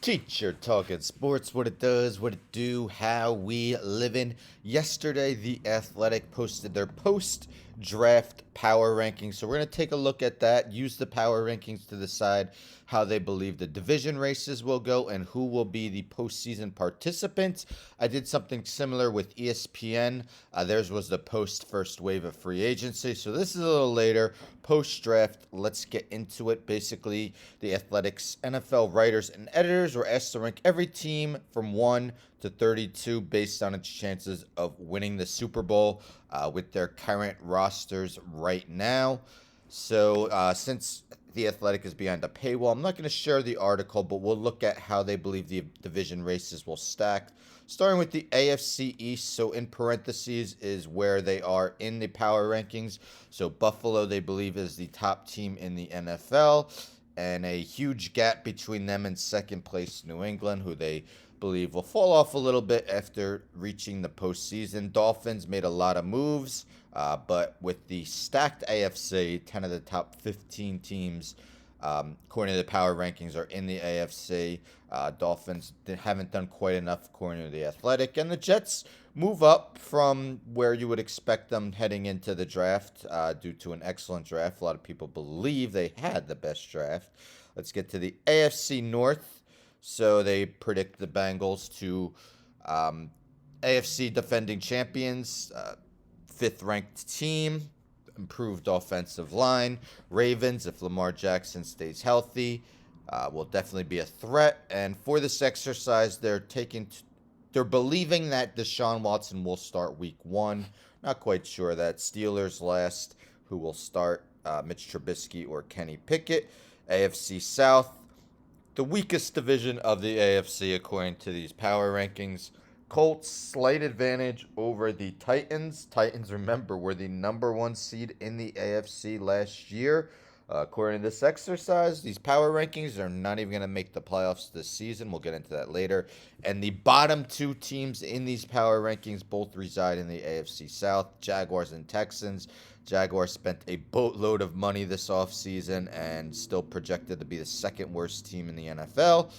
Teacher talking sports, what it does, what it do, how we living. Yesterday, the Athletic posted their post-draft power rankings, so we're gonna take a look at that. Use the power rankings to decide how they believe the division races will go and who will be the postseason participants. I did something similar with ESPN. Theirs was the post first wave of free agency, so this is a little later. Post draft, let's get into it. Basically, the Athletics NFL writers and editors were asked to rank every team from 1 to 32 based on its chances of winning the Super Bowl with their current rosters right now. So, since the Athletic is behind a paywall, I'm not going to share the article, but we'll look at how they believe the division races will stack. Starting with the AFC East, so in parentheses is where they are in the power rankings. So Buffalo, they believe, is the top team in the NFL, and a huge gap between them and second place New England, who they believe will fall off a little bit after reaching the postseason. Dolphins made a lot of moves, but with the stacked AFC, 10 of the top 15 teams, according to the power rankings, are in the AFC. Dolphins haven't done quite enough, according to the Athletic. And the Jets move up from where you would expect them heading into the draft due to an excellent draft. A lot of people believe they had the best draft. Let's get to the AFC North. So they predict the Bengals to AFC defending champions, fifth ranked team, improved offensive line. Ravens, if Lamar Jackson stays healthy, will definitely be a threat. And for this exercise, they're believing that Deshaun Watson will start week 1. Not quite sure that. Steelers last, who will start Mitch Trubisky or Kenny Pickett. AFC South, the weakest division of the AFC according to these power rankings. Colts slight advantage over the Titans. Titans, remember, were the number 1 seed in the AFC last year. According to this exercise, these power rankings are not even going to make the playoffs this season. We'll get into that later. And the bottom 2 teams in these power rankings both reside in the AFC South, Jaguars and Texans. Jaguars spent a boatload of money this offseason and still projected to be the second worst team in the NFL.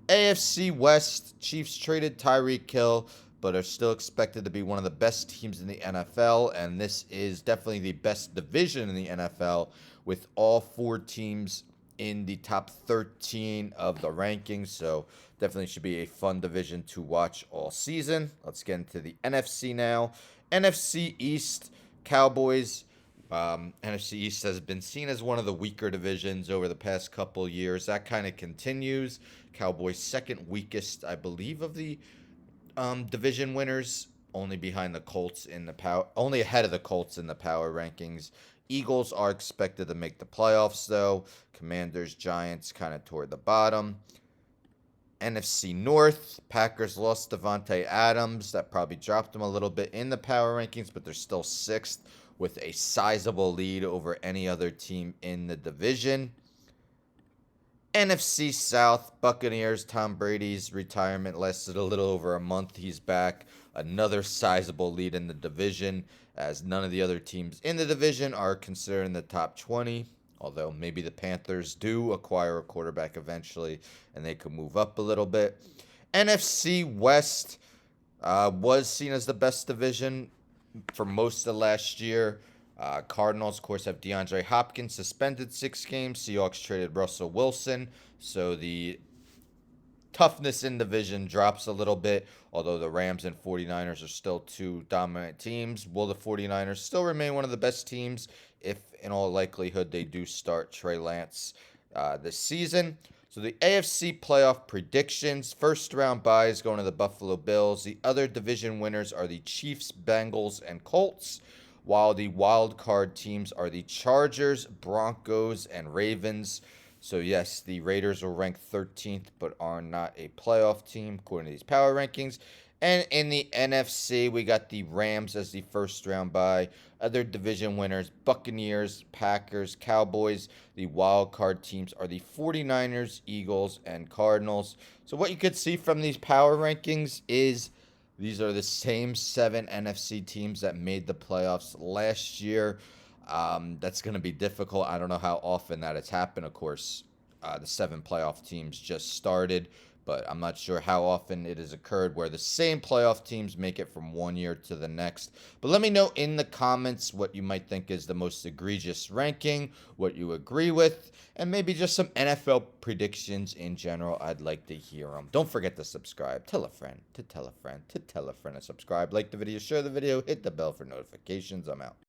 AFC West, Chiefs traded Tyreek Hill, but are still expected to be one of the best teams in the NFL, and this is definitely the best division in the NFL with all 4 teams in the top 13 of the rankings, so definitely should be a fun division to watch all season. Let's get into the NFC now. NFC East, Cowboys. NFC East has been seen as one of the weaker divisions over the past couple years. That kind of continues. Cowboys second weakest, I believe, of the division winners, only behind the Colts in the only ahead of the Colts in the power rankings. Eagles are expected to make the playoffs though. Commanders, Giants kind of toward the bottom. NFC North, Packers lost Devontae Adams. That probably dropped them a little bit in the power rankings, but they're still 6th with a sizable lead over any other team in the division. NFC South, Buccaneers, Tom Brady's retirement lasted a little over a month. He's back. Another sizable lead in the division, as none of the other teams in the division are considered in the top 20. Although maybe the Panthers do acquire a quarterback eventually and they could move up a little bit. NFC West was seen as the best division for most of last year. Cardinals, of course, have DeAndre Hopkins suspended 6 games. Seahawks traded Russell Wilson. So the toughness in division drops a little bit, although the Rams and 49ers are still 2 dominant teams. Will the 49ers still remain one of the best teams if, in all likelihood, they do start Trey Lance this season? So the AFC playoff predictions. First round byes going to the Buffalo Bills. The other division winners are the Chiefs, Bengals, and Colts, while the wild card teams are the Chargers, Broncos, and Ravens. So yes, the Raiders will rank 13th, but are not a playoff team according to these power rankings. And in the NFC, we got the Rams as the first round bye. Other division winners, Buccaneers, Packers, Cowboys. The wild card teams are the 49ers, Eagles, and Cardinals. So what you could see from these power rankings is these are the same 7 NFC teams that made the playoffs last year. That's going to be difficult. I don't know how often that has happened. Of course, the 7 playoff teams just started, but I'm not sure how often it has occurred where the same playoff teams make it from one year to the next. But let me know in the comments what you might think is the most egregious ranking, what you agree with, and maybe just some NFL predictions in general. I'd like to hear them. Don't forget to subscribe. Tell a friend to tell a friend to tell a friend to subscribe. Like the video, share the video, hit the bell for notifications. I'm out.